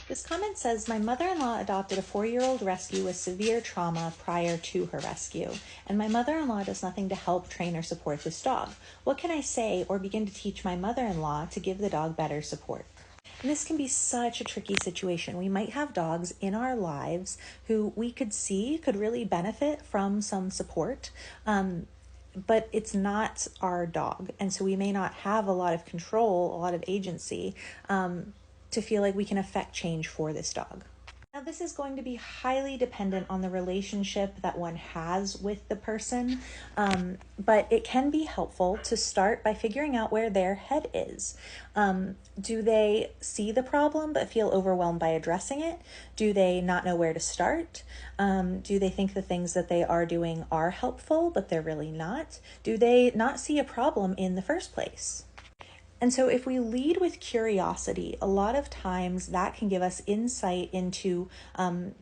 This comment says, my mother-in-law adopted a 4-year-old rescue with severe trauma prior to her rescue, and my mother-in-law does nothing to help train or support this dog. What can I say or begin to teach my mother-in-law to give the dog better support? And this can be such a tricky situation. We might have dogs in our lives who we could see could really benefit from some support, but it's not our dog. And so we may not have a lot of control, a lot of agency, to feel like we can affect change for this dog. Now, this is going to be highly dependent on the relationship that one has with the person, but it can be helpful to start by figuring out where their head is. Do they see the problem but feel overwhelmed by addressing it? Do they not know where to start? Do they think the things that they are doing are helpful, but they're really not? Do they not see a problem in the first place? And so if we lead with curiosity, a lot of times that can give us insight into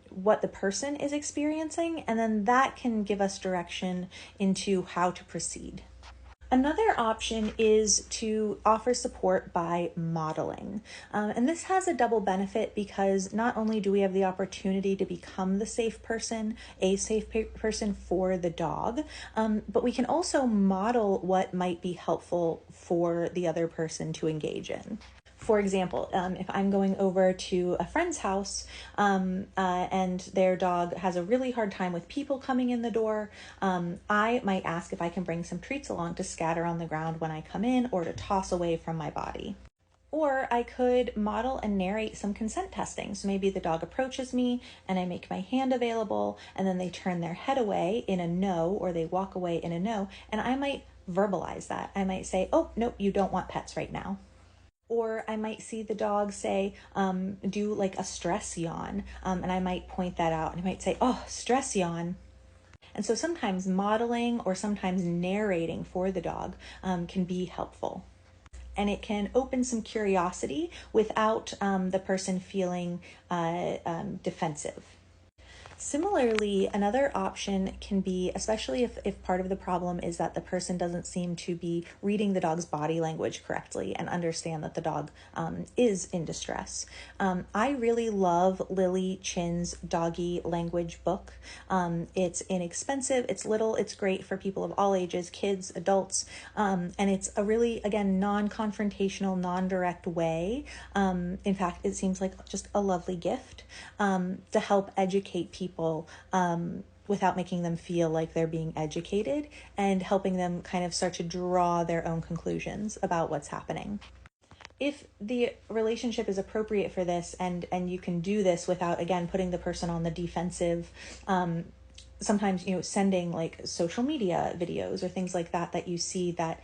what the person is experiencing, and then that can give us direction into how to proceed. Another option is to offer support by modeling. And this has a double benefit because not only do we have the opportunity to become the safe person, a safe person for the dog, but we can also model what might be helpful for the other person to engage in. For example, if I'm going over to a friend's house and their dog has a really hard time with people coming in the door, I might ask if I can bring some treats along to scatter on the ground when I come in or to toss away from my body. Or I could model and narrate some consent testing. So maybe the dog approaches me and I make my hand available, and then they turn their head away in a no, or they walk away in a no, and I might verbalize that. I might say, oh, nope, you don't want pets right now. Or I might see the dog say, do like a stress yawn, and I might point that out, and I might say, oh, stress yawn. And so sometimes modeling or sometimes narrating for the dog can be helpful. And it can open some curiosity without the person feeling defensive. Similarly, another option can be, especially if part of the problem is that the person doesn't seem to be reading the dog's body language correctly and understand that the dog is in distress. I really love Lily Chin's doggy language book. It's inexpensive, it's little, it's great for people of all ages, kids, adults, and it's a really, again, non-confrontational, non-direct way. In fact, it seems like just a lovely gift to help educate people without making them feel like they're being educated, and helping them kind of start to draw their own conclusions about what's happening. If the relationship is appropriate for this, and you can do this without, again, putting the person on the defensive, sometimes, sending like social media videos or things like that you see that,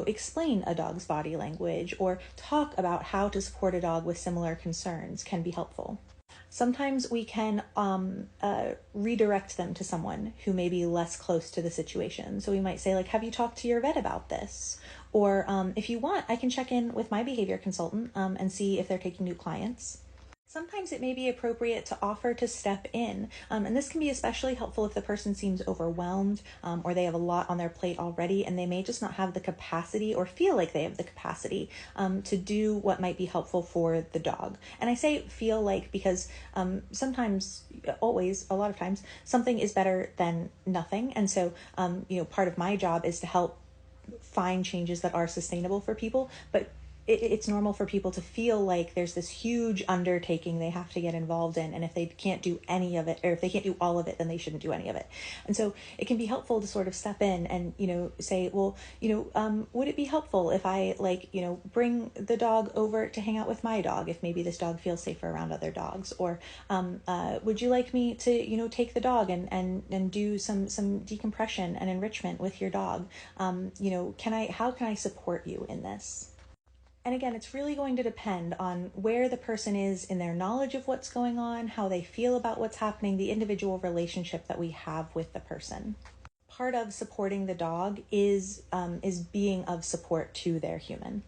explain a dog's body language or talk about how to support a dog with similar concerns can be helpful. Sometimes we can redirect them to someone who may be less close to the situation. So we might say, like, have you talked to your vet about this? Or if you want, I can check in with my behavior consultant and see if they're taking new clients. Sometimes it may be appropriate to offer to step in, and this can be especially helpful if the person seems overwhelmed or they have a lot on their plate already, and they may just not have the capacity or feel like they have the capacity to do what might be helpful for the dog. And I say feel like because sometimes, always, a lot of times, something is better than nothing. And so, part of my job is to help find changes that are sustainable for people, but it's normal for people to feel like there's this huge undertaking they have to get involved in, and if they can't do any of it, or if they can't do all of it, then they shouldn't do any of it. And so it can be helpful to sort of step in and say, well, would it be helpful if I bring the dog over to hang out with my dog, if maybe this dog feels safer around other dogs? Or would you like me to take the dog and do some decompression and enrichment with your dog? How can I support you in this? And again, it's really going to depend on where the person is in their knowledge of what's going on, how they feel about what's happening, the individual relationship that we have with the person. Part of supporting the dog is being of support to their human.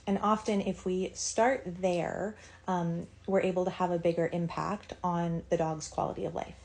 And often if we start there, we're able to have a bigger impact on the dog's quality of life.